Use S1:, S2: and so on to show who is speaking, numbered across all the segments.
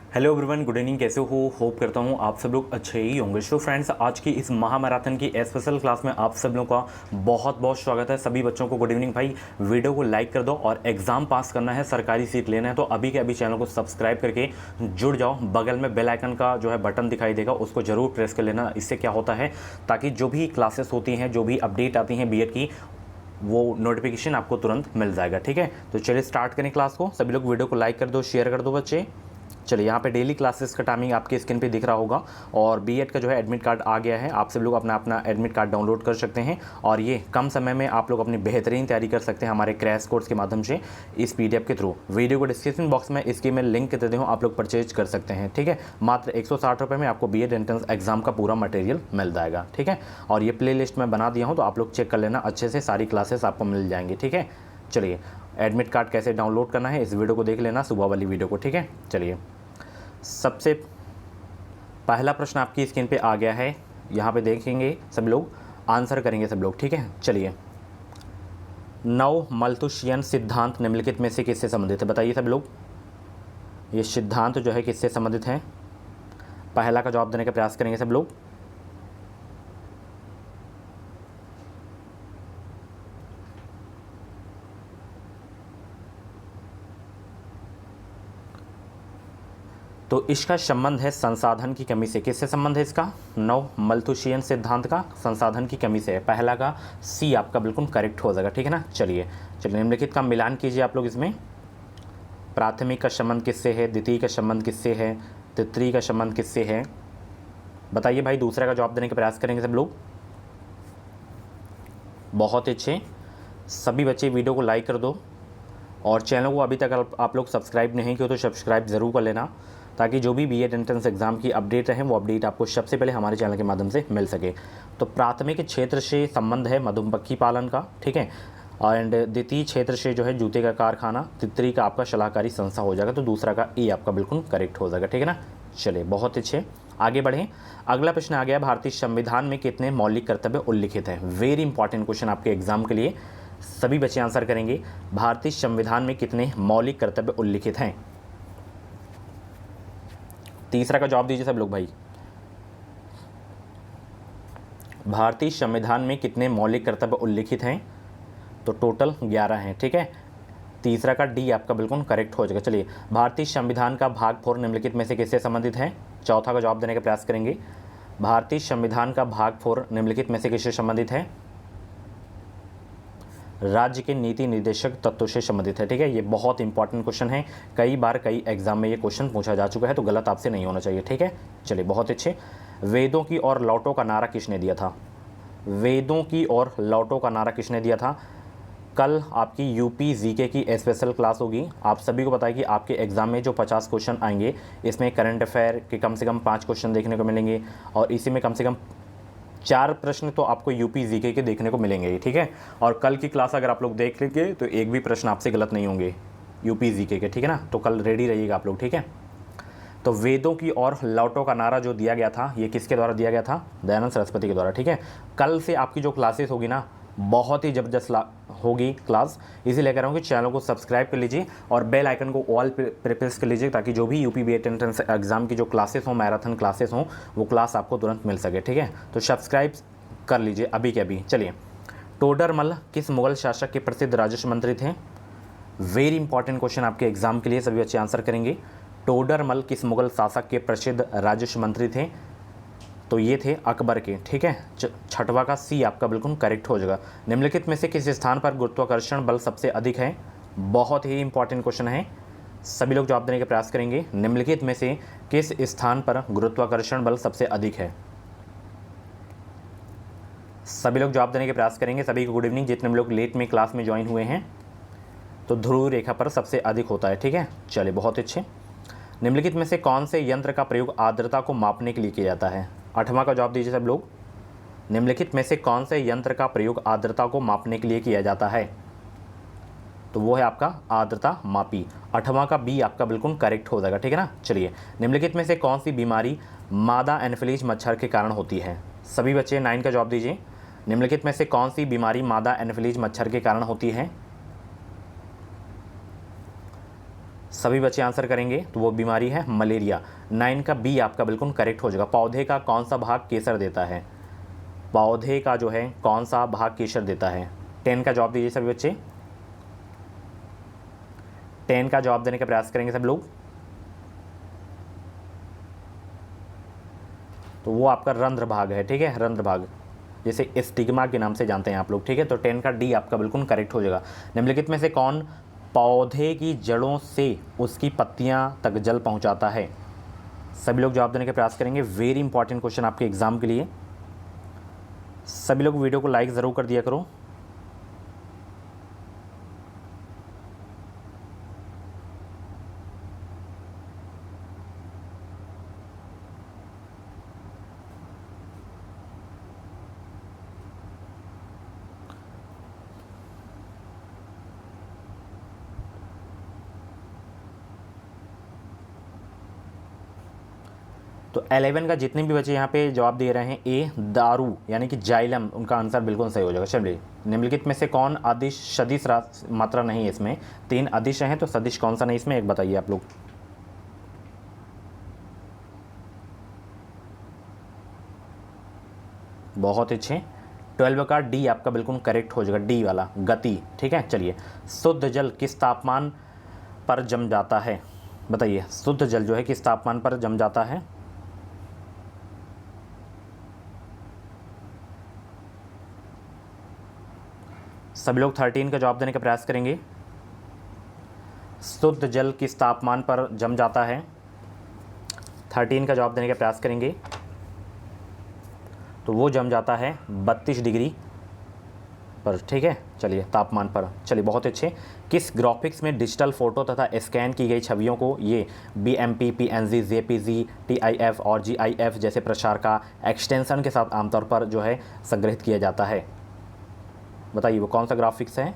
S1: Hello everyone, good evening. कैसे हो? Hope करता हूँ आप सब लोग अच्छे ही होंगे। सो फ्रेंड्स, आज की इस महामैराथन की स्पेशल क्लास में आप सब लोगों का बहुत बहुत स्वागत है। सभी बच्चों को गुड इवनिंग। भाई, वीडियो को लाइक कर दो और एग्जाम पास करना है, सरकारी सीट लेना है तो अभी के अभी चैनल को सब्सक्राइब करके जुड़ जाओ। बगल में बेल आइकन का जो है बटन दिखाई देगा, उसको जरूर प्रेस कर लेना। इससे क्या होता है, ताकि जो भी क्लासेस होती हैं, जो भी अपडेट आती हैं बीएड की, वो नोटिफिकेशन आपको तुरंत मिल जाएगा। ठीक है, तो चलिए स्टार्ट करें क्लास को। सभी लोग वीडियो को लाइक कर दो, शेयर कर दो बच्चे। चलिए, यहाँ पे डेली क्लासेस का टाइमिंग आपके स्क्रीन पे दिख रहा होगा और बीएड का जो है एडमिट कार्ड आ गया है। आप सब लोग अपना अपना एडमिट कार्ड डाउनलोड कर सकते हैं और ये कम समय में आप लोग अपनी बेहतरीन तैयारी कर सकते हैं हमारे क्रैश कोर्स के माध्यम से इस पीडीएफ के थ्रू। वीडियो को डिस्क्रिप्शन बॉक्स में इसकी मैं लिंक दे दूँ, आप लोग परचेज कर सकते हैं। ठीक है, मात्र 160 रुपये में आपको बीएड एंट्रेंस एग्जाम का पूरा मटेरियल मिल जाएगा। ठीक है, और ये प्ले लिस्ट में बना दिया हूँ, तो आप लोग चेक कर लेना अच्छे से, सारी क्लासेस आपको मिल जाएंगी। ठीक है, चलिए एडमिट कार्ड कैसे डाउनलोड करना है इस वीडियो को देख लेना, सुबह वाली वीडियो को। ठीक है, चलिए सबसे पहला प्रश्न आपकी स्क्रीन पे आ गया है, यहाँ पे देखेंगे सब लोग, आंसर करेंगे सब लोग। ठीक है, चलिए नव मल्थुशियन सिद्धांत निम्नलिखित में से किससे संबंधित है? बताइए सब लोग, ये सिद्धांत जो है किससे संबंधित है? पहला का जवाब देने का प्रयास करेंगे सब लोग। तो इसका संबंध है संसाधन की कमी से। किससे संबंध है इसका? नव मल्थुशियन सिद्धांत का संसाधन की कमी से है। पहला का सी आपका बिल्कुल करेक्ट हो जाएगा। ठीक है ना, चलिए निम्नलिखित का मिलान कीजिए आप लोग इसमें। प्राथमिक का संबंध किससे है, द्वितीय का संबंध किससे है, तृतीय का संबंध किससे है? बताइए भाई, दूसरा का जवाब देने का प्रयास करेंगे सब लोग। बहुत अच्छे, सभी बच्चे वीडियो को लाइक कर दो और चैनल को अभी तक आप लोग सब्सक्राइब नहीं किए तो सब्सक्राइब ज़रूर कर लेना, ताकि जो भी बीएड एंट्रेंस एग्जाम की अपडेट रहे वो अपडेट आपको सबसे पहले हमारे चैनल के माध्यम से मिल सके। तो प्राथमिक क्षेत्र से संबंध है मधुमक्खी पालन का। ठीक है, एंड द्वितीय क्षेत्र से जो है जूते का कारखाना, तृतीय का आपका सलाहकारी संस्था हो जाएगा। तो दूसरा का ए आपका बिल्कुल करेक्ट हो जाएगा। ठीक है ना, चलिए बहुत अच्छे, आगे बढ़ें। अगला प्रश्न आ गया, भारतीय संविधान में कितने मौलिक कर्तव्य उल्लिखित हैं? वेरी इंपॉर्टेंट क्वेश्चन आपके एग्जाम के लिए, सभी बच्चे आंसर करेंगे। भारतीय संविधान में कितने मौलिक कर्तव्य उल्लिखित हैं? तीसरा का जवाब दीजिए सब लोग भाई। भारतीय संविधान में कितने मौलिक कर्तव्य उल्लिखित हैं? तो टोटल 11 हैं। ठीक है, तीसरा का डी आपका बिल्कुल करेक्ट हो जाएगा। चलिए, भारतीय संविधान का भाग 4 निम्नलिखित में से किससे संबंधित है? चौथा का जवाब देने का प्रयास करेंगे। भारतीय संविधान का भाग 4 निम्नलिखित में से किससे संबंधित है? राज्य के नीति निर्देशक तत्वों से संबंधित है। ठीक है, ये बहुत इंपॉर्टेंट क्वेश्चन है, कई बार कई एग्जाम में ये क्वेश्चन पूछा जा चुका है, तो गलत आपसे नहीं होना चाहिए। ठीक है, चलिए बहुत अच्छे। वेदों की ओर लौटो का नारा किसने दिया था? वेदों की ओर लौटो का नारा किसने दिया था? कल आपकी यूपी जीके की स्पेशल क्लास होगी। आप सभी को पता है कि आपके एग्जाम में जो 50 क्वेश्चन आएंगे, इसमें करंट अफेयर के कम से कम 5 क्वेश्चन देखने को मिलेंगे और इसी में कम से कम 4 प्रश्न तो आपको यूपी जीके के देखने को मिलेंगे। ठीक है, और कल की क्लास अगर आप लोग देख लेंगे तो एक भी प्रश्न आपसे गलत नहीं होंगे यूपी जीके के। ठीक है ना, तो कल रेडी रहिएगा आप लोग। ठीक है, तो वेदों की ओर लौटो का नारा जो दिया गया था, ये किसके द्वारा दिया गया था? दयानंद सरस्वती के द्वारा। ठीक है, कल से आपकी जो क्लासेस होगी ना, बहुत ही ज़बरदस्त होगी क्लास, इसी लेकर रहा हूँ कि चैनल को सब्सक्राइब कर लीजिए और बेल आइकन को ऑल पे प्रेस कर लीजिए, ताकि जो भी यूपी बीएड एंट्रेंस एग्जाम की जो क्लासेस हों, मैराथन क्लासेस हों, वो क्लास आपको तुरंत मिल सके। ठीक है, तो सब्सक्राइब कर लीजिए अभी के अभी। चलिए, टोडरमल किस मुगल शासक के प्रसिद्ध राजस्व मंत्री थे? वेरी इंपॉर्टेंट क्वेश्चन आपके एग्जाम के लिए, सभी बच्चे आंसर करेंगे। टोडरमल किस मुगल शासक के प्रसिद्ध राजस्व मंत्री थे? तो ये थे अकबर के। ठीक है, छठवा का सी आपका बिल्कुल करेक्ट हो जाएगा। निम्नलिखित में से किस स्थान पर गुरुत्वाकर्षण बल सबसे अधिक है? बहुत ही इंपॉर्टेंट क्वेश्चन है, सभी लोग जवाब देने का प्रयास करेंगे। निम्नलिखित में से किस स्थान पर गुरुत्वाकर्षण बल सबसे अधिक है? सभी लोग जवाब देने के प्रयास करेंगे। सभी को गुड इवनिंग। जितने लोग लेट में क्लास में ज्वाइन हुए हैं, तो ध्रुव रेखा पर सबसे अधिक होता है। ठीक है, चलिए बहुत अच्छे। निम्नलिखित में से कौन से यंत्र का प्रयोग आर्द्रता को मापने के लिए किया जाता है? 8वां का जवाब दीजिए सब लोग। निम्नलिखित में से कौन से यंत्र का प्रयोग आर्द्रता को मापने के लिए किया जाता है? तो वो है आपका आर्द्रता मापी। 8वां का बी आपका बिल्कुल करेक्ट हो जाएगा। ठीक है ना, चलिए निम्नलिखित में से कौन सी बीमारी मादा एनोफिलीज मच्छर के कारण होती है? सभी बच्चे 9 का जवाब दीजिए। निम्नलिखित में से कौन सी बीमारी मादा एनोफिलीज मच्छर के कारण होती है? सभी बच्चे आंसर करेंगे तो वो बीमारी है मलेरिया। 9 का बी आपका बिल्कुल करेक्ट हो जाएगा। पौधे का कौन सा भाग केसर देता है? पौधे का जो है कौन सा भाग केसर देता है? 10 का जवाब दीजिए सभी बच्चे। 10 का जवाब देने का प्रयास करेंगे सब लोग। तो वो आपका रंध्र भाग है, ठीक है, रंध्र भाग, जैसे स्टिग्मा के नाम से जानते हैं आप लोग, ठीक है। तो 10 का डी आपका बिल्कुल करेक्ट हो जाएगा। निम्नलिखित में से कौन पौधे की जड़ों से उसकी पत्तियां तक जल पहुंचाता है? सभी लोग जवाब देने का प्रयास करेंगे। वेरी इंपॉर्टेंट क्वेश्चन आपके एग्जाम के लिए। सभी लोग वीडियो को लाइक ज़रूर कर दिया करो। तो 11 का जितने भी बच्चे यहाँ पे जवाब दे रहे हैं ए दारू यानी कि जाइलम, उनका आंसर बिल्कुल सही हो जाएगा। चलिए, निम्नलिखित में से कौन अदिश सदिश मात्रा नहीं है इसमें? 3 अदिश हैं, तो सदिश कौन सा नहीं इसमें, एक बताइए आप लोग। बहुत अच्छे। 12 का डी आपका बिल्कुल करेक्ट हो जाएगा, डी वाला, गति, ठीक है। चलिए, शुद्ध जल किस तापमान पर जम जाता है? बताइए, शुद्ध जल जो है किस तापमान पर जम जाता है? सभी लोग 13 का जवाब देने का प्रयास करेंगे। शुद्ध जल किस तापमान पर जम जाता है? 13 का जवाब देने का प्रयास करेंगे तो वो जम जाता है 32 डिग्री पर, ठीक है। चलिए, तापमान पर। चलिए, बहुत अच्छे। किस ग्राफिक्स में डिजिटल फोटो तथा स्कैन की गई छवियों को ये BMP, PNG, JPG, TIF और GIF जैसे प्रसार का एक्सटेंशन के साथ आमतौर पर जो है संग्रहित किया जाता है? बताइए वो कौन सा ग्राफिक्स है?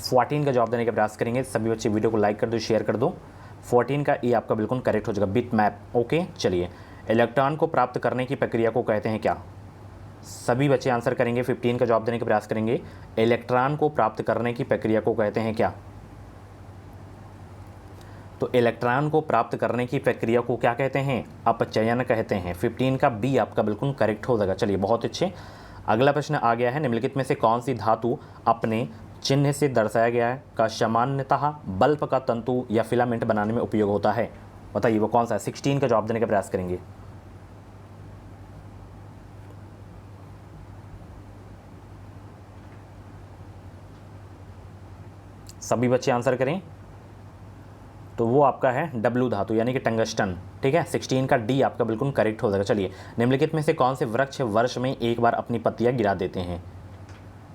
S1: 14 का जवाब देने का प्रयास करेंगे। सभी बच्चे वीडियो को लाइक कर दो, शेयर कर दो। 14 का ई आपका बिल्कुल करेक्ट हो जाएगा, बिट मैप, ओके। चलिए, इलेक्ट्रॉन को प्राप्त करने की प्रक्रिया को कहते हैं क्या? सभी बच्चे आंसर करेंगे। 15 का जवाब देने का प्रयास करेंगे। इलेक्ट्रॉन को प्राप्त करने की प्रक्रिया को कहते हैं क्या? तो इलेक्ट्रॉन को प्राप्त करने की प्रक्रिया को क्या कहते हैं? अपचयन कहते हैं। 15 का बी आपका बिल्कुल करेक्ट हो जाएगा। चलिए, बहुत अच्छे। अगला प्रश्न आ गया है, निम्नलिखित में से कौन सी धातु अपने चिन्ह से दर्शाया गया है का सामान्यतः बल्ब का तंतु या फिलामेंट बनाने में उपयोग होता है? बताइए वो कौन सा है? 16 का जवाब देने का प्रयास करेंगे। सभी बच्चे आंसर करें। तो वो आपका है डब्ल्यू धातु यानी कि टंगस्टन, ठीक है। 16 का डी आपका बिल्कुल करेक्ट हो जाएगा। चलिए, निम्नलिखित में से कौन से वृक्ष वर्ष में एक बार अपनी पत्तियां गिरा देते हैं?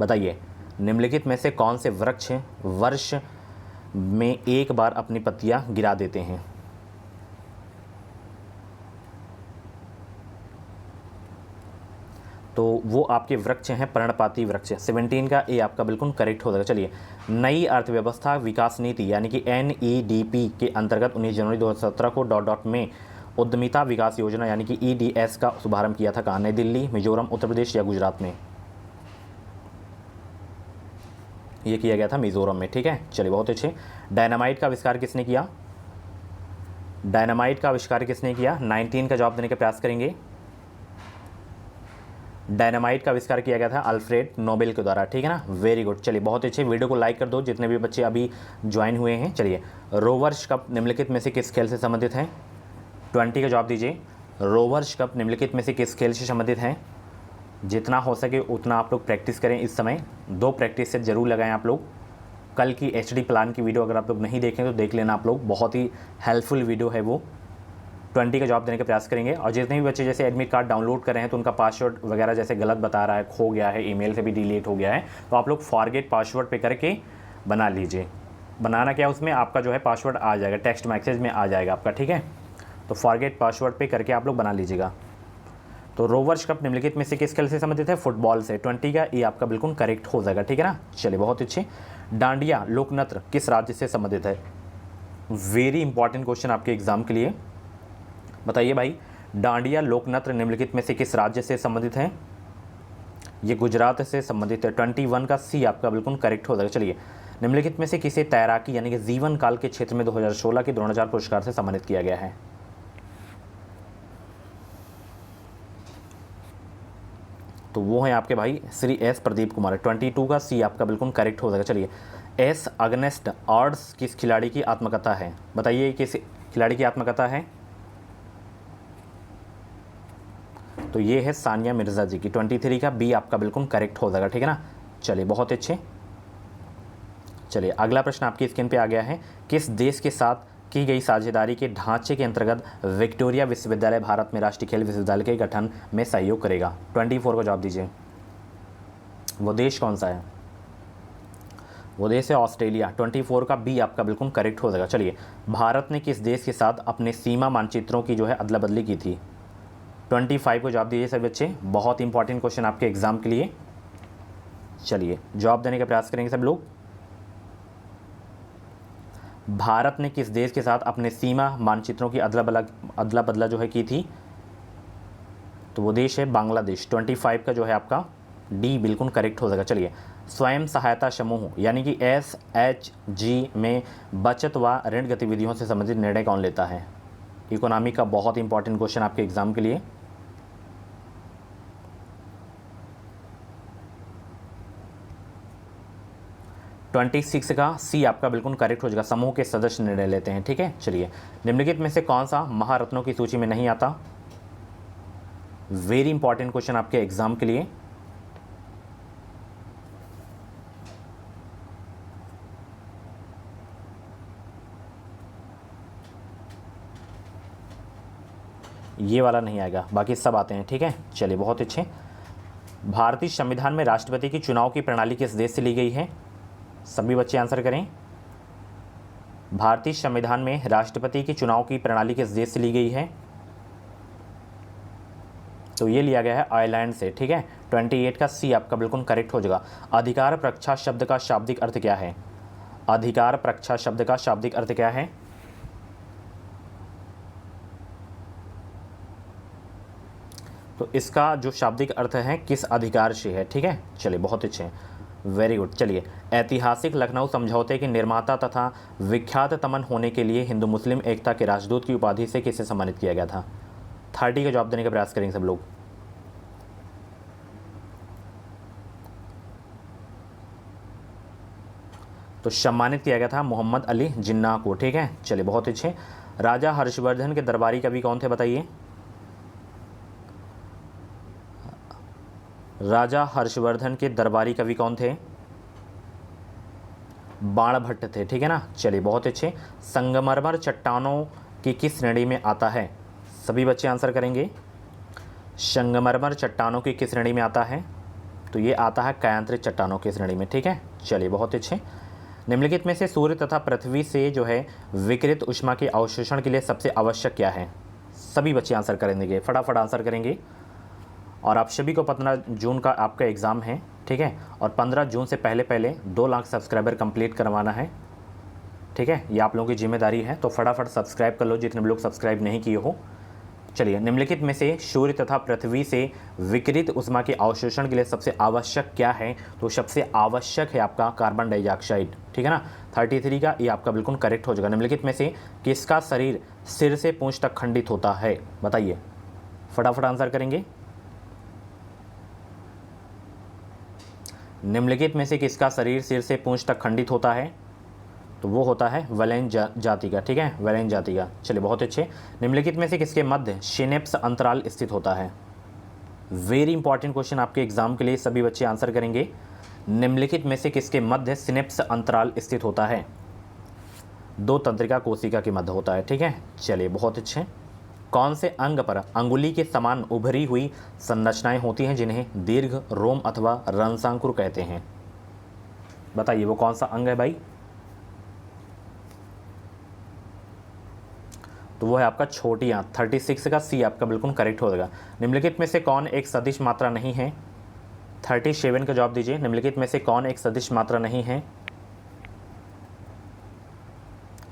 S1: बताइए, निम्नलिखित में से कौन से वृक्ष वर्ष में एक बार अपनी पत्तियां गिरा देते हैं? तो वो आपके वृक्ष हैं पर्णपाती वृक्ष। 17 का ए आपका बिल्कुल करेक्ट हो जाएगा। चलिए, नई अर्थव्यवस्था विकास नीति यानी कि NEDP के अंतर्गत 19 जनवरी 2017 को डॉट में उद्यमिता विकास योजना यानी कि EDS का शुभारंभ किया था कहाँ? नई दिल्ली, मिजोरम, उत्तर प्रदेश या गुजरात में? ये किया गया था मिजोरम में, ठीक है। चलिए, बहुत अच्छे। डायनामाइट का आविष्कार किसने किया? डायनामाइट का आविष्कार किसने किया? 19 का जवाब देने का प्रयास करेंगे। डायनामाइट का आविष्कार किया गया था अल्फ्रेड नोबेल के द्वारा, ठीक है ना। Very good. चलिए, बहुत अच्छे। वीडियो को लाइक कर दो जितने भी बच्चे अभी ज्वाइन हुए हैं। चलिए, रोवर्स कप निम्नलिखित में से किस खेल से संबंधित है? 20 का जवाब दीजिए। रोवर्स कप निम्नलिखित में से किस खेल से संबंधित है? जितना हो सके उतना आप लोग प्रैक्टिस करें इस समय। 2 प्रैक्टिस सेट जरूर लगाएं आप लोग। कल की HD प्लान की वीडियो अगर आप लोग नहीं देखें तो देख लेना आप लोग, बहुत ही हेल्पफुल वीडियो है वो। 20 का जवाब देने का प्रयास करेंगे। और जितने भी बच्चे जैसे एडमिट कार्ड डाउनलोड कर रहे हैं तो उनका पासवर्ड वगैरह जैसे गलत बता रहा है, खो गया है, ईमेल से भी डिलीट हो गया है, तो आप लोग फॉरगेट पासवर्ड पे करके बना लीजिए। बनाना क्या, उसमें आपका जो है पासवर्ड आ जाएगा, टेक्स्ट मैसेज में आ जाएगा आपका, ठीक है। तो फॉरगेट पासवर्ड पे करके आप लोग बना लीजिएगा। तो रोवर्स कप निम्नलिखित में से किस खेल से संबंधित है? फुटबॉल से। 20 का ये आपका बिल्कुल करेक्ट हो जाएगा, ठीक है ना। चलिए, बहुत अच्छे। डांडिया लोकनृत्य किस राज्य से संबंधित है? वेरी इंपॉर्टेंट क्वेश्चन आपके एग्जाम के लिए। बताइए भाई, डांडिया लोकनृत्य निम्नलिखित में से किस राज्य से संबंधित है? ये गुजरात से संबंधित है। 21 का सी आपका बिल्कुल करेक्ट हो जाएगा। चलिए, निम्नलिखित में से किसे तैराकी यानी कि जीवन काल के क्षेत्र में 2016 के द्रोणाचार्य पुरस्कार से सम्मानित किया गया है? तो वो है आपके भाई श्री एस प्रदीप कुमार। 22 का सी आपका बिल्कुल करेक्ट हो जाएगा। चलिए, एस अगनेस्ट ऑड्स किस खिलाड़ी की आत्मकथा है? बताइए किस खिलाड़ी की आत्मकथा है? तो ये है सानिया मिर्जा जी की। 23 का बी आपका बिल्कुल करेक्ट हो जाएगा, ठीक है ना। चलिए, बहुत अच्छे। चलिए, अगला प्रश्न आपकी स्क्रीन पे आ गया है। किस देश के साथ की गई साझेदारी के ढांचे के अंतर्गत विक्टोरिया विश्वविद्यालय भारत में राष्ट्रीय खेल विश्वविद्यालय के गठन में सहयोग करेगा? 24 को जवाब दीजिए। वो देश कौन सा है? वो देश है ऑस्ट्रेलिया। 24 का बी आपका बिल्कुल करेक्ट हो जाएगा। चलिए, भारत ने किस देश के साथ अपने सीमा मानचित्रों की जो है अदला बदली की थी? 25 को जवाब दीजिए सभी बच्चे। बहुत इंपॉर्टेंट क्वेश्चन आपके एग्जाम के लिए। चलिए, जवाब देने का प्रयास करेंगे सब लोग। भारत ने किस देश के साथ अपने सीमा मानचित्रों की अदला बदला जो है की थी? तो वो देश है बांग्लादेश। 25 का जो है आपका डी बिल्कुल करेक्ट हो जाएगा। चलिए, स्वयं सहायता समूह यानी कि SHG में बचत व ऋण गतिविधियों से संबंधित निर्णय कौन लेता है? इकोनॉमी का बहुत इंपॉर्टेंट क्वेश्चन आपके एग्जाम के लिए। तो 26 का सी आपका बिल्कुल करेक्ट हो जाएगा। समूह के सदस्य निर्णय लेते हैं, ठीक है। चलिए, निम्नलिखित में से कौन सा महारत्नों की सूची में नहीं आता? वेरी इंपॉर्टेंट क्वेश्चन आपके एग्जाम के लिए। ये वाला नहीं आएगा, बाकी सब आते हैं, ठीक है। चलिए, बहुत अच्छे। भारतीय संविधान में राष्ट्रपति की चुनाव की प्रणाली किस देश से ली गई है? सभी बच्चे आंसर करें। भारतीय संविधान में राष्ट्रपति की चुनाव की प्रणाली किस देश से ली गई है? तो ये लिया गया है आयरलैंड से, ठीक है। 28 का सी आपका बिल्कुल करेक्ट हो जाएगा। अधिकार प्रक्षा शब्द का शाब्दिक अर्थ क्या है? अधिकार प्रक्षा शब्द का शाब्दिक अर्थ क्या है? तो इसका जो शाब्दिक अर्थ है किस अधिकार से है, ठीक है। चलिए, बहुत अच्छे, वेरी गुड। चलिए, ऐतिहासिक लखनऊ समझौते के निर्माता तथा विख्यात तमन होने के लिए हिंदू मुस्लिम एकता के राजदूत की उपाधि से किसे सम्मानित किया गया था? 30 का जवाब देने का प्रयास करेंगे सब लोग। तो सम्मानित किया गया था मोहम्मद अली जिन्ना को, ठीक है। चलिए, बहुत अच्छे। राजा हर्षवर्धन के दरबारी कवि कौन थे? बताइए। राजा हर्षवर्धन के दरबारी कवि कौन थे? बाणभट्ट थे, ठीक है ना। चलिए, बहुत अच्छे। संगमरमर चट्टानों की किस श्रेणी में आता है? सभी बच्चे आंसर करेंगे। संगमरमर चट्टानों की किस श्रेणी में आता है? तो ये आता है कायांतरित चट्टानों की श्रेणी में, ठीक है। चलिए, बहुत अच्छे। निम्नलिखित में से सूर्य तथा पृथ्वी से जो है विकिरित ऊष्मा के अवशोषण के लिए सबसे आवश्यक क्या है? सभी बच्चे आंसर करेंगे, फटाफट आंसर करेंगे। और आप सभी को 15 जून का आपका एग्ज़ाम है, ठीक है। और 15 जून से पहले 2 लाख सब्सक्राइबर कंप्लीट करवाना है, ठीक है। ये आप लोगों की जिम्मेदारी है, तो फटाफट सब्सक्राइब कर लो जितने भी लोग सब्सक्राइब नहीं किए हो। चलिए, निम्नलिखित में से सूर्य तथा पृथ्वी से विकिरित ऊष्मा के अवशोषण के लिए सबसे आवश्यक क्या है? तो सबसे आवश्यक है आपका कार्बन डाइऑक्साइड, ठीक है ना। 33 का ये आपका बिल्कुल करेक्ट हो जाएगा। निम्नलिखित में से किसका शरीर सिर से पूंछ तक खंडित होता है? बताइए, फटाफट आंसर करेंगे। निम्नलिखित में से किसका शरीर सिर से पूंछ तक खंडित होता है? तो वो होता है वेलेन जाति का, ठीक है, वेलेन जाति का। चलिए, बहुत अच्छे। निम्नलिखित में से किसके मध्य सिनेप्स अंतराल स्थित होता है? वेरी इंपॉर्टेंट क्वेश्चन आपके एग्जाम के लिए, सभी बच्चे आंसर करेंगे। निम्नलिखित में से किसके मध्य सिनेप्स अंतराल स्थित होता है? 2 तंत्रिका कोशिका के मध्य होता है, ठीक है। चलिए, बहुत अच्छे। कौन से अंग पर अंगुली के समान उभरी हुई संरचनाएं होती हैं जिन्हें दीर्घ रोम अथवा रंसांकुर कहते हैं? बताइए, वो कौन सा अंग है भाई? तो वो है आपका छोटी आंत। 36 का सी आपका बिल्कुल करेक्ट हो जाएगा। निम्नलिखित में से कौन एक सदिश मात्रा नहीं है? 37 का जवाब दीजिए। निम्नलिखित में से कौन एक सदिश मात्रा नहीं है?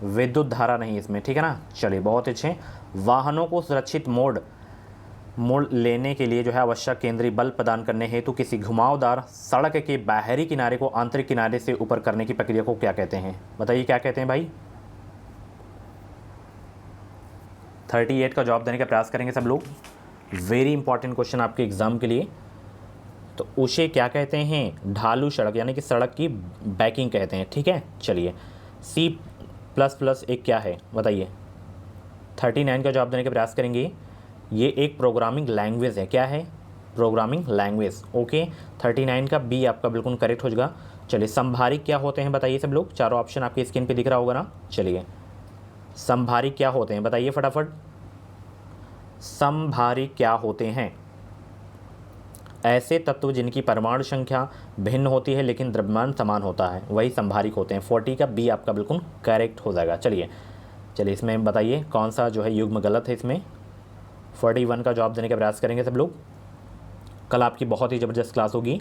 S1: विद्युत धारा नहीं इसमें, ठीक है ना। चलिए, बहुत अच्छे। वाहनों को सुरक्षित मोड मोड़ लेने के लिए जो है आवश्यक केंद्रीय बल प्रदान करने हेतु किसी घुमावदार सड़क के बाहरी किनारे को आंतरिक किनारे से ऊपर करने की प्रक्रिया को क्या कहते हैं? बताइए क्या कहते हैं भाई? 38 का जवाब देने का प्रयास करेंगे सब लोग। वेरी इंपॉर्टेंट क्वेश्चन आपके एग्जाम के लिए। तो उसे क्या कहते हैं? ढालू सड़क, यानी कि सड़क की बैकिंग कहते हैं। ठीक है, चलिए C++ एक क्या है बताइए? 39 का जवाब देने का प्रयास करेंगे। ये एक प्रोग्रामिंग लैंग्वेज है। क्या है? Programming language. ओके, 39 का बी आपका बिल्कुल करेक्ट हो जाएगा। चलिए संभारिक क्या होते हैं बताइए सब लोग? चारों ऑप्शन आपकी स्क्रीन पे दिख रहा होगा ना। चलिए संभारिक क्या होते हैं बताइए फटाफट। संभारिक क्या होते हैं? ऐसे तत्व जिनकी परमाणु संख्या भिन्न होती है लेकिन द्रव्यमान समान होता है, वही संभारिक होते हैं। 40 का बी आपका बिल्कुल करेक्ट हो जाएगा। चलिए इसमें बताइए कौन सा जो है युग्म गलत है इसमें? 41 का जवाब देने का प्रयास करेंगे सब लोग। कल आपकी बहुत ही ज़बरदस्त क्लास होगी।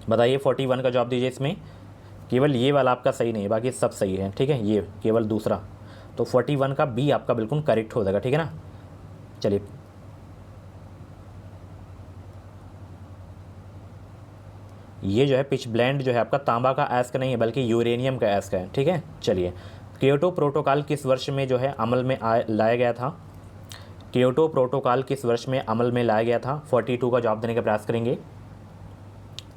S1: बताइए 41 का जवाब दीजिए। इसमें केवल ये वाला आपका सही नहीं है, बाकी सब सही है। ठीक है, ये केवल दूसरा। तो 41 का बी आपका बिल्कुल करेक्ट हो जाएगा। ठीक है ना। चलिए ये जो है पिच ब्लेंड जो है आपका तांबा का एस्क नहीं है बल्कि यूरेनियम का एस्क है। ठीक है, चलिए क्योटो प्रोटोकॉल किस वर्ष में जो है अमल में लाया गया था? क्योटो प्रोटोकॉल किस वर्ष में अमल में लाया गया था? 42 का जवाब देने का प्रयास करेंगे।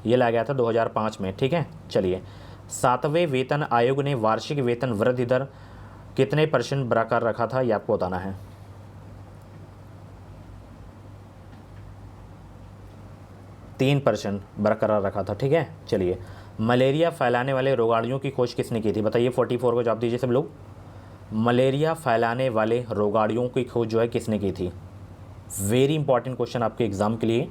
S1: ये लाया गया था 2005 में। ठीक है, चलिए 7वें वेतन आयोग ने वार्षिक वेतन वृद्धि दर कितने % बरकरार रखा था? ये आपको बताना है। 3% बरकरार रखा था। ठीक है, चलिए मलेरिया फैलाने वाले रोगाणुओं की खोज किसने की थी? बताइए 44 को जवाब दीजिए सब लोग। मलेरिया फैलाने वाले रोगाणुओं की खोज जो है किसने की थी? वेरी इंपॉर्टेंट क्वेश्चन आपके एग्जाम के लिए।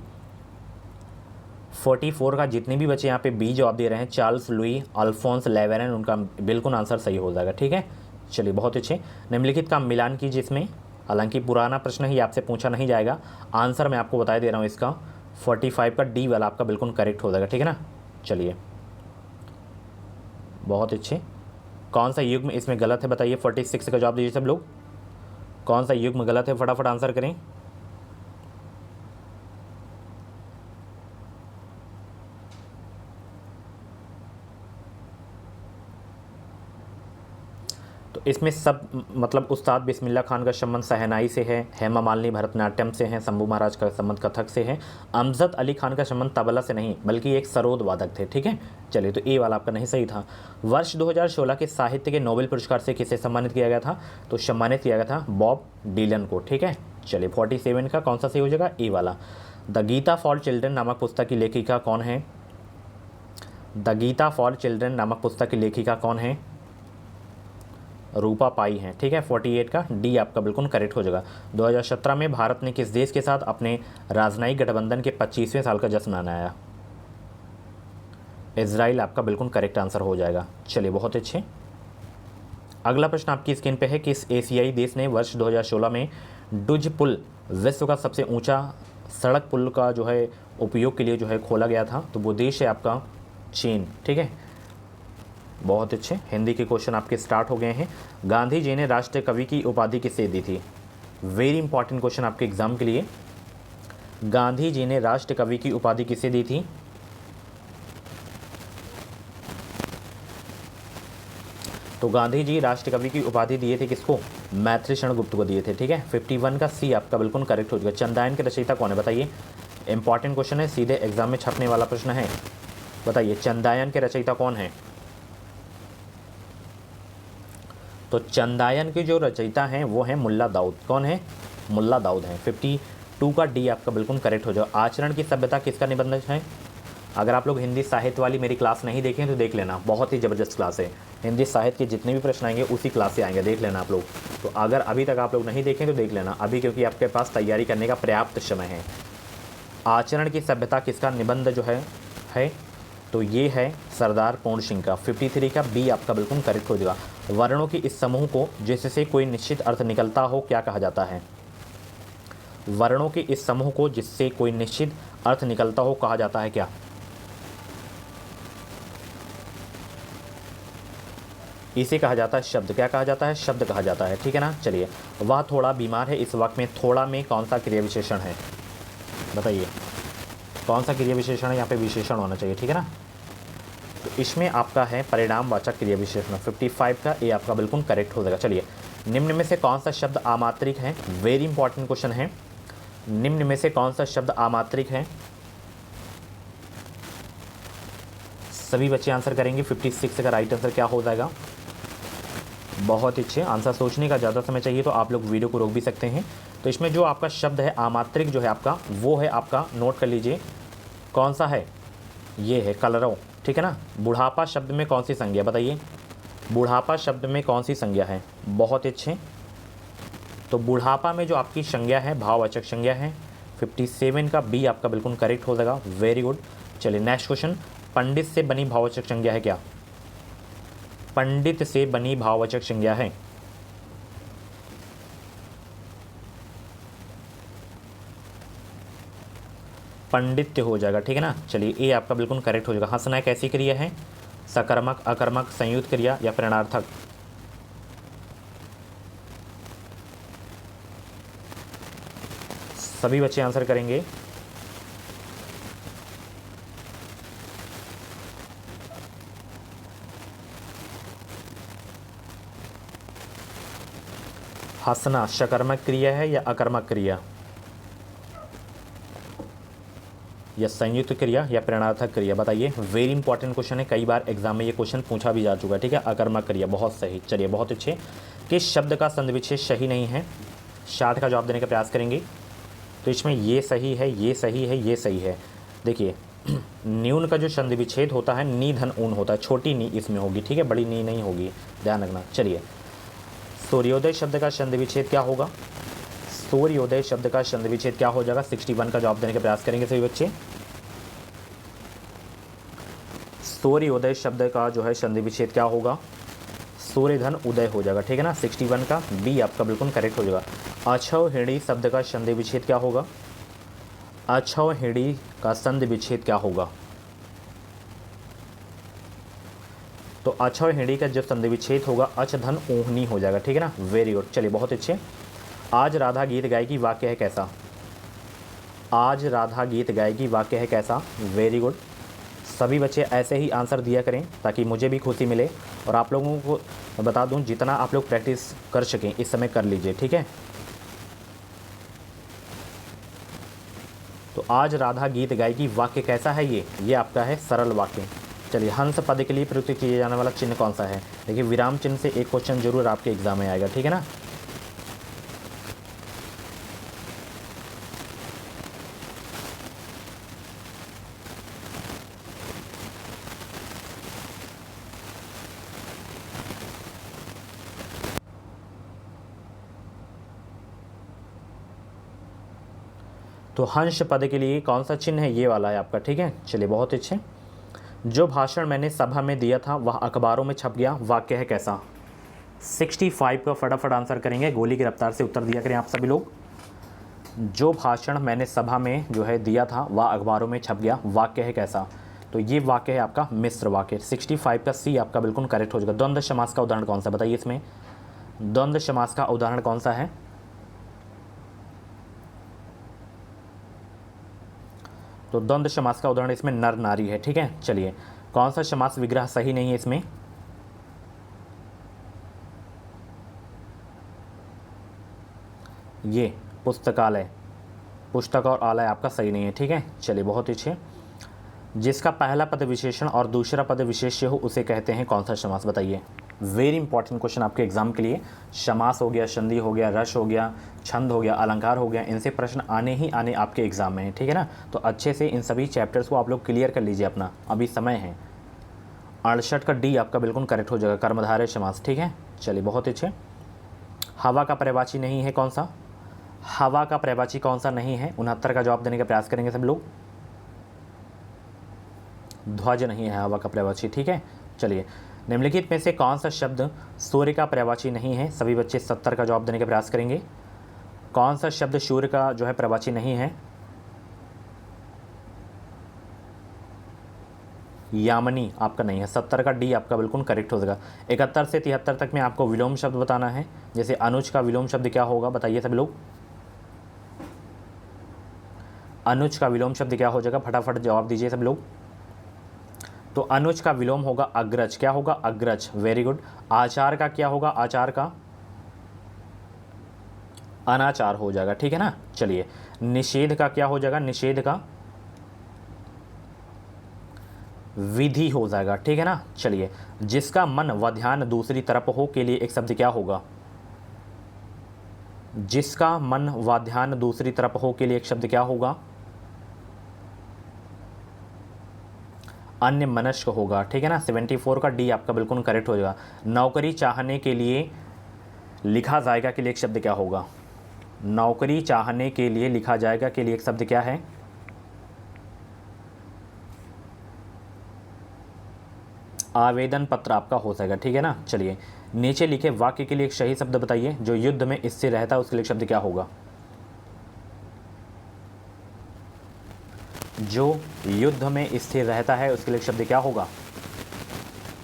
S1: 44 का जितने भी बच्चे यहाँ पे बी जवाब दे रहे हैं, चार्ल्स लुई अल्फोंस लेवेरन, उनका बिल्कुल आंसर सही हो जाएगा। ठीक है, चलिए बहुत अच्छे। निम्नलिखित का मिलान कीजिए इसमें। हालांकि पुराना प्रश्न ही आपसे पूछा नहीं जाएगा, आंसर मैं आपको बता दे रहा हूँ इसका। 45 का डी वाला आपका बिल्कुल करेक्ट हो जाएगा। ठीक है ना। चलिए बहुत अच्छे। कौन सा युग्म इसमें गलत है बताइए? 46 का जवाब दीजिए सब लोग। कौन सा युग्म गलत है? फटाफट आंसर करें। तो इसमें सब मतलब उस्ताद बिस्मिल्लाह खान का संबंध शहनाई से है, हेमा मालिनी भरतनाट्यम से है, शंभू महाराज का संबंध कथक से है, अमजद अली खान का संबंध तबला से नहीं बल्कि एक सरोद वादक थे। ठीक है, चलिए तो ए वाला आपका नहीं सही था। वर्ष 2016 के साहित्य के नोबेल पुरस्कार से किसे सम्मानित किया गया था? तो सम्मानित किया गया था बॉब डीलन को। ठीक है, चलिए 47 का कौन सा सही हो जाएगा? ए वाला। द गीता फॉर चिल्ड्रन नामक पुस्तक की लेखिका कौन है? द गीता फॉर चिल्ड्रन नामक पुस्तक की लेखिका कौन है? रूपा पाई हैं। ठीक है, 48 का डी आपका बिल्कुल करेक्ट हो जाएगा। 2017 में भारत ने किस देश के साथ अपने राजनयिक गठबंधन के 25वें साल का जश्न मनाया? इजराइल आपका बिल्कुल करेक्ट आंसर हो जाएगा। चलिए बहुत अच्छे। अगला प्रश्न आपकी स्क्रीन पे है, किस एशियाई देश ने वर्ष 2016 में डुज पुल विश्व का सबसे ऊंचा सड़क पुल का जो है उपयोग के लिए जो है खोला गया था? तो वो देश है आपका चीन। ठीक है, बहुत अच्छे। हिंदी के क्वेश्चन आपके स्टार्ट हो गए हैं। गांधी जी ने राष्ट्रीय कवि की उपाधि किसे दी थी? वेरी इंपॉर्टेंट क्वेश्चन आपके एग्जाम के लिए। गांधी जी ने राष्ट्रीय कवि की उपाधि किसे दी थी? तो गांधी जी राष्ट्रीय कवि की उपाधि दिए थे किसको? मैत्री शरण गुप्त को दिए थे। ठीक है, 51 का सी आपका बिल्कुल करेक्ट हो जाएगा। चंदायन के रचयिता कौन है बताइए? इंपॉर्टेंट क्वेश्चन है, सीधे एग्जाम में छपने वाला प्रश्न है। बताइए चंदायन के रचयिता कौन है? तो चंदायन के जो रचयिता हैं वो हैं मुल्ला दाऊद। कौन है? मुल्ला दाऊद हैं। 52 का डी आपका बिल्कुल करेक्ट हो जाए। आचरण की सभ्यता किसका निबंध है? अगर आप लोग हिंदी साहित्य वाली मेरी क्लास नहीं देखें तो देख लेना, बहुत ही ज़बरदस्त क्लास है। हिंदी साहित्य के जितने भी प्रश्न आएंगे उसी क्लास से आएंगे, देख लेना आप लोग। तो अगर अभी तक आप लोग नहीं देखें तो देख लेना अभी, क्योंकि आपके पास तैयारी करने का पर्याप्त समय है। आचरण की सभ्यता किसका निबंध जो है तो ये है सरदार पूर्ण सिंह का। 53 का बी आपका बिल्कुल करेक्ट हो जाएगा। वर्णों की इस समूह को जिससे कोई निश्चित अर्थ निकलता हो क्या कहा जाता है? वर्णों के इस समूह को जिससे कोई निश्चित अर्थ निकलता हो कहा जाता है क्या? इसे कहा जाता है शब्द। क्या कहा जाता है? शब्द कहा जाता है, ठीक है ना। चलिए, वह थोड़ा बीमार है, इस वाक्य में थोड़ा में कौन सा क्रिया विशेषण है? बताइए कौन सा क्रिया विशेषण है? यहाँ पे विशेषण होना चाहिए, ठीक है ना। तो इसमें आपका है परिणामवाचक क्रिया विशेषण 55 का ए आपका बिल्कुल करेक्ट हो जाएगा। चलिए, निम्न में से कौन सा शब्द आमात्रिक है? वेरी इंपॉर्टेंट क्वेश्चन है। निम्न में से कौन सा शब्द आमात्रिक है? सभी बच्चे आंसर करेंगे। 56 का राइट आंसर क्या हो जाएगा? बहुत अच्छे आंसर। सोचने का ज़्यादा समय चाहिए तो आप लोग वीडियो को रोक भी सकते हैं। तो इसमें जो आपका शब्द है आमात्रिक जो है आपका, वो है आपका, नोट कर लीजिए कौन सा है। ये है कलरव, ठीक है ना। बुढ़ापा शब्द में कौन सी संज्ञा? बताइए बुढ़ापा शब्द में कौन सी संज्ञा है? बहुत अच्छे। तो बुढ़ापा में जो आपकी संज्ञा है भाववाचक संज्ञा है। 57 का बी आपका बिल्कुल करेक्ट हो जाएगा। Very good. चलिए नेक्स्ट क्वेश्चन, पंडित से बनी भाववाचक संज्ञा है क्या? पंडित से बनी भाववाचक संज्ञा है। पंडित्य हो जाएगा, ठीक है ना। चलिए ए आपका बिल्कुल करेक्ट हो जाएगा। हंसना कैसी क्रिया है? सकर्मक, अकर्मक, संयुक्त क्रिया या प्रेरणार्थक? सभी बच्चे आंसर करेंगे। हंसना सकर्मक क्रिया है या अकर्मक क्रिया, या संयुक्त क्रिया या प्रेरणार्थक क्रिया? बताइए। वेरी इंपॉर्टेंट क्वेश्चन है, कई बार एग्जाम में ये क्वेश्चन पूछा भी जा चुका है, ठीक है। अकर्मक क्रिया, बहुत सही। चलिए बहुत अच्छे। किस शब्द का संधिविच्छेद सही नहीं है? 60 का जवाब देने का प्रयास करेंगे। तो इसमें ये सही है, ये सही है, ये सही है। देखिए न्यून का जो संधिविच्छेद होता है नी धन ऊन होता है, छोटी नी इसमें होगी, ठीक है, बड़ी नी नहीं होगी, ध्यान रखना। चलिए, सूर्योदय शब्द का संधिविच्छेद क्या होगा? सूर्योदय शब्द का संधिविच्छेद क्या हो जाएगा? 61 का जवाब देने का प्रयास करेंगे सभी बच्चे। सूर्योदय शब्द का जो है संधिविच्छेद क्या होगा? सूर्य धन उदय हो जाएगा, ठीक है ना। 61 का बी आपका बिल्कुल करेक्ट हो जाएगा। अछव हिड़ी शब्द का संधि विच्छेद क्या होगा? अछव हिड़ी का संधि विच्छेद क्या होगा? तो अछव हिड़ी का जो संधि विच्छेद होगा अच धन ऊहनी हो जाएगा, ठीक है ना। Very good. चलिए बहुत अच्छे। आज राधा गीत गाएगी वाक्य है कैसा? आज राधा गीत गाएगी वाक्य है कैसा? Very good. सभी बच्चे ऐसे ही आंसर दिया करें ताकि मुझे भी खुशी मिले और आप लोगों को बता दूं जितना आप लोग प्रैक्टिस कर सकें इस समय कर लीजिए, ठीक है। तो आज राधा गीत गाएगी वाक्य कैसा है? ये आपका है सरल वाक्य। चलिए, हंस पद के लिए प्रयुक्त किया जाने वाला चिन्ह कौन सा है? देखिए विराम चिन्ह से एक क्वेश्चन जरूर आपके एग्जाम में आएगा, ठीक है ना। तो हंस पद के लिए कौन सा चिन्ह है? ये वाला है आपका, ठीक है। चलिए बहुत अच्छे। जो भाषण मैंने सभा में दिया था वह अखबारों में छप गया वाक्य है कैसा? 65 का फटाफट आंसर करेंगे, गोली की रफ्तार से उत्तर दिया करें आप सभी लोग। जो भाषण मैंने सभा में जो है दिया था वह अखबारों में छप गया वाक्य है कैसा? तो ये वाक्य है आपका मिश्र वाक्य। 65 का सी आपका बिल्कुल करेक्ट हो जाएगा। द्वंद्व समास का उदाहरण कौन सा? बताइए इसमें द्वंद्व समास का उदाहरण कौन सा है? तो द्वंद्व समास का उदाहरण इसमें नर नारी है, ठीक है। चलिए, कौन सा समास विग्रह सही नहीं है इसमें? ये पुस्तकालय, पुस्तक और आलय आपका सही नहीं है, ठीक है। चलिए बहुत अच्छे। जिसका पहला पद विशेषण और दूसरा पद विशेष्य हो उसे कहते हैं कौन सा समास? बताइए। वेरी इंपॉर्टेंट क्वेश्चन आपके एग्जाम के लिए। समास हो गया, संधि हो गया, रस हो गया, छंद हो गया, अलंकार हो गया, इनसे प्रश्न आने ही आने आपके एग्जाम में है, ठीक है ना। तो अच्छे से इन सभी चैप्टर्स को आप लोग क्लियर कर लीजिए अपना, अभी समय है। 68 का डी आपका बिल्कुल करेक्ट हो जाएगा, कर्मधारय समास, ठीक है। चलिए बहुत अच्छे। हवा का पर्यायवाची नहीं है कौन सा? हवा का पर्यायवाची कौन सा नहीं है? 69 का जवाब देने का प्रयास करेंगे सब लोग। ध्वज नहीं है हवा का पर्यायवाची, ठीक है। चलिए, निम्नलिखित में से कौन सा शब्द सूर्य का पर्यायवाची नहीं है? सभी बच्चे 70 का जवाब देने का प्रयास करेंगे। कौन सा शब्द सूर्य का जो है पर्यायवाची नहीं है? यामिनी आपका नहीं है। 70 का डी आपका बिल्कुल करेक्ट हो जाएगा। 71 से 73 तक में आपको विलोम शब्द बताना है। जैसे अनुज का विलोम शब्द क्या होगा, बताइए सभी लोग। अनुज का विलोम शब्द क्या हो जाएगा, फटाफट जवाब दीजिए सब लोग। तो अनुज का विलोम होगा अग्रज। क्या होगा, अग्रज। Very good. आचार का क्या होगा, आचार का अनाचार हो जाएगा, ठीक है ना। चलिए, निषेध का क्या हो जाएगा, निषेध का विधि हो जाएगा, ठीक है ना। चलिए, जिसका मन व ध्यान दूसरी तरफ हो के लिए एक शब्द क्या होगा, जिसका मन व ध्यान दूसरी तरफ हो के लिए एक शब्द क्या होगा, अन्य मनस्क होगा, ठीक है ना। 74 का डी आपका बिल्कुल करेक्ट हो जाएगा। नौकरी चाहने के लिए लिखा जाएगा के लिए एक शब्द क्या होगा, नौकरी चाहने के लिए लिखा जाएगा के लिए एक शब्द क्या है, आवेदन पत्र आपका हो जाएगा, ठीक है ना। चलिए, नीचे लिखे वाक्य के लिए एक सही शब्द बताइए। जो युद्ध में स्थिर रहता है उसके लिए शब्द क्या होगा, जो युद्ध में स्थिर रहता है उसके लिए शब्द क्या होगा,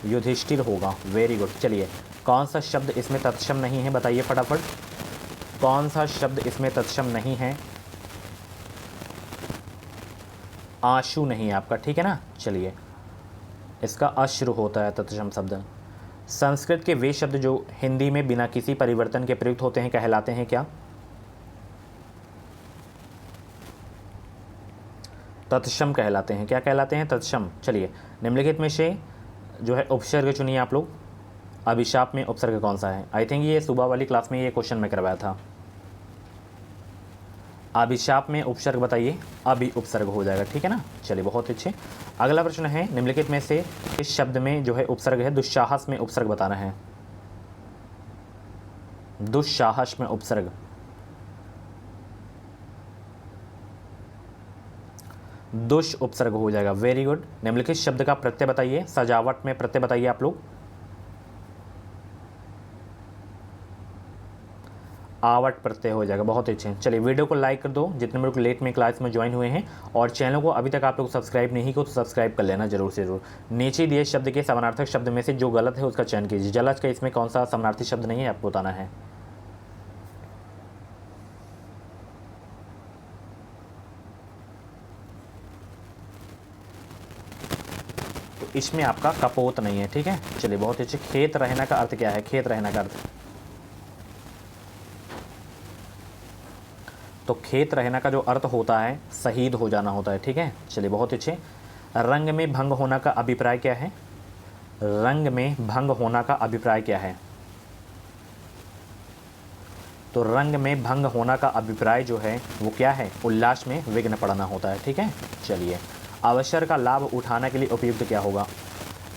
S1: युधिष्ठिर होगा। Very good. चलिए, कौन सा शब्द इसमें तत्सम नहीं है, बताइए फटाफट। कौन सा शब्द इसमें तत्सम नहीं है, आंसू नहीं है आपका, ठीक है ना। चलिए, इसका अश्रु होता है तत्सम शब्द। संस्कृत के वे शब्द जो हिंदी में बिना किसी परिवर्तन के प्रयुक्त होते हैं कहलाते हैं क्या, तत्सम कहलाते हैं। क्या कहलाते हैं, तत्सम। चलिए, निम्नलिखित में से जो है उपसर्ग चुनिए आप लोग। अभिशाप में उपसर्ग कौन सा है, आई थिंक ये सुबह वाली क्लास में ये क्वेश्चन मैं करवाया था। अभिशाप में उपसर्ग बताइए, अभि उपसर्ग हो जाएगा, ठीक है ना। चलिए, बहुत अच्छे। अगला प्रश्न है, निम्नलिखित में से इस शब्द में जो है उपसर्ग है, दुस्साहस में उपसर्ग बताना है। दुस्साहस में उपसर्ग, दुष उपसर्ग हो जाएगा। Very good. निम्नलिखित शब्द का प्रत्यय बताइए, सजावट में प्रत्यय बताइए आप लोग। आवट प्रत्यय हो जाएगा, बहुत अच्छे। चलिए, वीडियो को लाइक कर दो जितने लोग लेट में क्लास में ज्वाइन हुए हैं, और चैनल को अभी तक आप लोग सब्सक्राइब नहीं को तो सब्सक्राइब कर लेना जरूर से जरूर। नीचे दिए शब्द के समानार्थक शब्द में से जो गलत है उसका चयन कीजिए। जलज का इसमें कौन सा समानार्थी शब्द नहीं है आपको बताना है। तो इसमें आपका कपोत नहीं है, ठीक है। चलिए, बहुत अच्छे। खेत रहना का अर्थ क्या है, खेत रहना का अर्थ, तो खेत रहना का जो अर्थ होता है शहीद हो जाना होता है, ठीक है। चलिए, बहुत अच्छे। रंग में भंग होना का अभिप्राय क्या है, रंग में भंग होना का अभिप्राय क्या है, तो रंग में भंग होना का अभिप्राय जो है वो क्या है, उल्लास में विघ्न पड़ना होता है, ठीक है। चलिए, अवसर का लाभ उठाने के लिए उपयुक्त क्या होगा,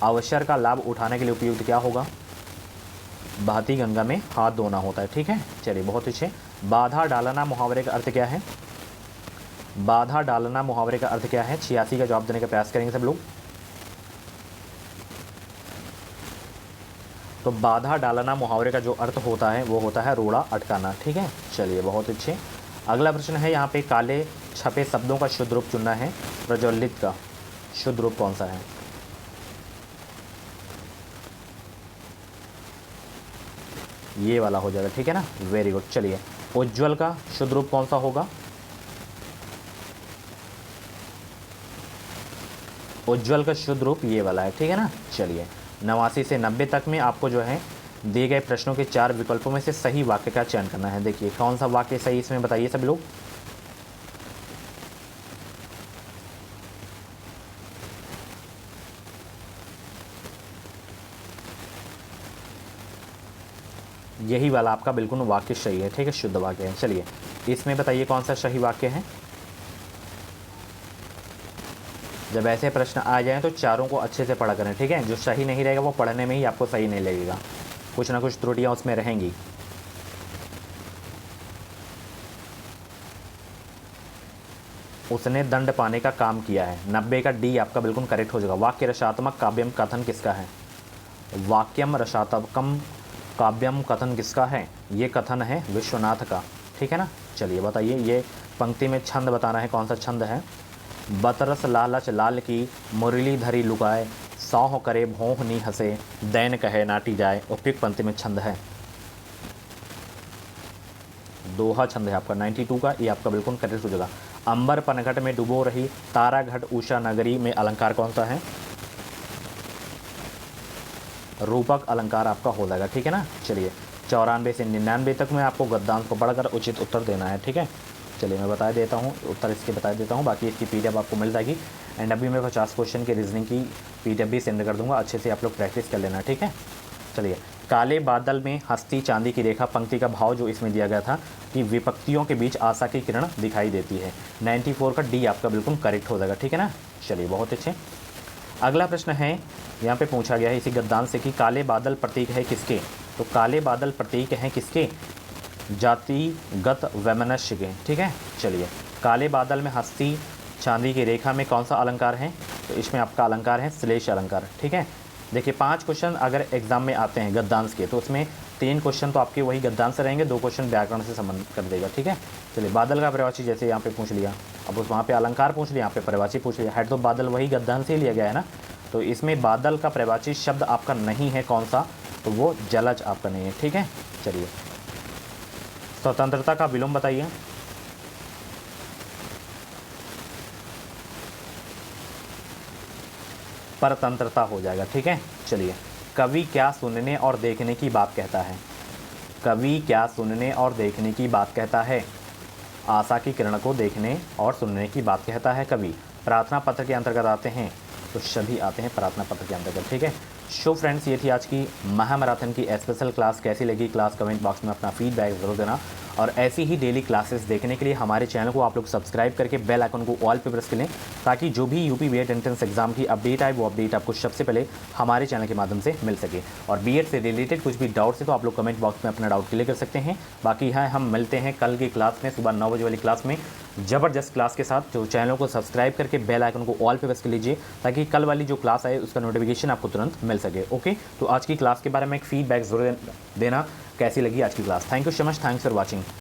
S1: अवसर का लाभ उठाने के लिए उपयुक्त क्या होगा, बहती गंगा में हाथ धोना होता है, ठीक है। चलिए, बहुत अच्छे। बाधा डालना मुहावरे का अर्थ क्या है, बाधा डालना मुहावरे का अर्थ क्या है, 86 का जवाब देने का प्रयास करेंगे सब लोग। तो बाधा डालना मुहावरे का जो अर्थ होता है वो होता है रोड़ा अटकाना, ठीक है। चलिए, बहुत अच्छे। अगला प्रश्न है, यहाँ पे काले छपे शब्दों का शुद्ध रूप चुनना है। प्रज्वलित का शुद्ध रूप कौन सा है, ये वाला हो जाएगा, ठीक है ना। Very good. चलिए, उज्ज्वल का शुद्ध रूप कौन सा होगा, उज्ज्वल का शुद्ध रूप ये वाला है, ठीक है ना। चलिए, 89 से 90 तक में आपको जो है दिए गए प्रश्नों के 4 विकल्पों में से सही वाक्य का चयन करना है। देखिए, कौन सा वाक्य सही इसमें बताइए सब लोग। यही वाला आपका बिल्कुल वाक्य सही है, ठीक है, शुद्ध वाक्य है। चलिए, इसमें बताइए कौन सा सही वाक्य है। जब ऐसे प्रश्न आ जाएं तो चारों को अच्छे से पढ़ा करें, ठीक है। जो सही नहीं रहेगा वो पढ़ने में ही आपको सही नहीं लगेगा, कुछ ना कुछ त्रुटियां उसमें रहेंगी। उसने दंड पाने का काम किया है, 90 का डी आपका बिल्कुल करेक्ट हो जाएगा। वाक्य रसात्मक काव्यम कथन किसका है, वाक्यम रसात्मकम काव्यम कथन किसका है, ये कथन है विश्वनाथ का, ठीक है ना। चलिए, बताइए, ये पंक्ति में छंद बताना है, कौन सा छंद है। बतरस लालच लाल की, मुरली धरी लुकाए, सौह करे भोह नी हंसे, दैन कहे नाटी जाए। उपयुक्त पंक्ति में छंद है, दोहा छंद है आपका 92 का, ये आपका बिल्कुल करेक्ट हो जाएगा। अंबर पनघट में डुबो रही, तारा घट उषा नगरी में अलंकार कौन सा है? रूपक अलंकार आपका हो जाएगा, ठीक है ना। चलिए 94 से 99 तक में आपको गद्यांश को पढ़कर उचित उत्तर देना है, ठीक है। चलिए मैं बता देता हूँ उत्तर, इसके बता देता हूँ, बाकी इसकी पीडीएफ आपको मिल जाएगी। एंड अभी मैं 50 क्वेश्चन के रीजनिंग की पीडीएफ भी सेंड कर दूंगा, अच्छे से आप लोग प्रैक्टिस कर लेना, ठीक है। चलिए, काले बादल में हंसती चांदी की रेखा, पंक्ति का भाव जो इसमें दिया गया था कि विपत्तियों के बीच आशा की किरण दिखाई देती है। 94 का डी आपका बिल्कुल करेक्ट हो जाएगा, ठीक है ना। चलिए बहुत अच्छे। अगला प्रश्न है, यहाँ पे पूछा गया है इसी गद्यांश से कि काले बादल प्रतीक है किसके? तो काले बादल प्रतीक हैं किसके? जातिगत वैमनस्य के, ठीक है। चलिए, काले बादल में हंसती चांदी की रेखा में कौन सा अलंकार है? तो इसमें आपका अलंकार है श्लेष अलंकार, ठीक है। देखिए 5 क्वेश्चन अगर एग्जाम में आते हैं गद्यांश के, तो उसमें 3 क्वेश्चन तो आपके वही गद्यांश से रहेंगे, 2 क्वेश्चन व्याकरण से संबंध कर देगा, ठीक है। चलिए, बादल का परिभाषी जैसे यहाँ पे पूछ लिया, अब उस वहाँ पे अलंकार पूछ लिया, यहाँ पे परिभाषी पूछ लिया, है तो बादल वही गद्यांश से लिया गया है ना। तो इसमें बादल का परिभाषी शब्द आपका नहीं है, कौन सा? तो वो जलज आपका नहीं है, ठीक है। चलिए, स्वतंत्रता का विलोम बताइए। परतंत्रता हो जाएगा, ठीक है। चलिए, कवि क्या सुनने और देखने की बात कहता है? कवि क्या सुनने और देखने की बात कहता है? आशा की किरण को देखने और सुनने की बात कहता है कवि। प्रार्थना पत्र के अंतर्गत आते हैं, तो सभी आते हैं प्रार्थना पत्र के अंतर्गत, ठीक है। सो फ्रेंड्स, ये थी आज की महामैराथन की स्पेशल क्लास। कैसी लगी क्लास? कमेंट बॉक्स में अपना फीडबैक ज़रूर देना। और ऐसी ही डेली क्लासेस देखने के लिए हमारे चैनल को आप लोग सब्सक्राइब करके बेल आइकन को ऑल पे प्रेस कर लें, ताकि जो भी यूपी बीएड एंट्रेंस एग्जाम की अपडेट आए वो अपडेट आपको सबसे पहले हमारे चैनल के माध्यम से मिल सके। और बीएड से रिलेटेड कुछ भी डाउट्स है तो आप लोग कमेंट बॉक्स में अपना डाउट क्लियर कर सकते हैं। बाकी है, हम मिलते हैं कल की क्लास में सुबह 9 बजे वाली क्लास में, ज़बरदस्त क्लास के साथ। तो चैनल को सब्सक्राइब करके बेल आइकन को ऑल पे प्रेस कर लीजिए, ताकि कल वाली जो क्लास आए उसका नोटिफिकेशन आपको तुरंत मिल सके। ओके, तो आज की क्लास के बारे में एक फीडबैक जरूर देना, कैसी लगी आज की class. Thank you so much, thanks for watching.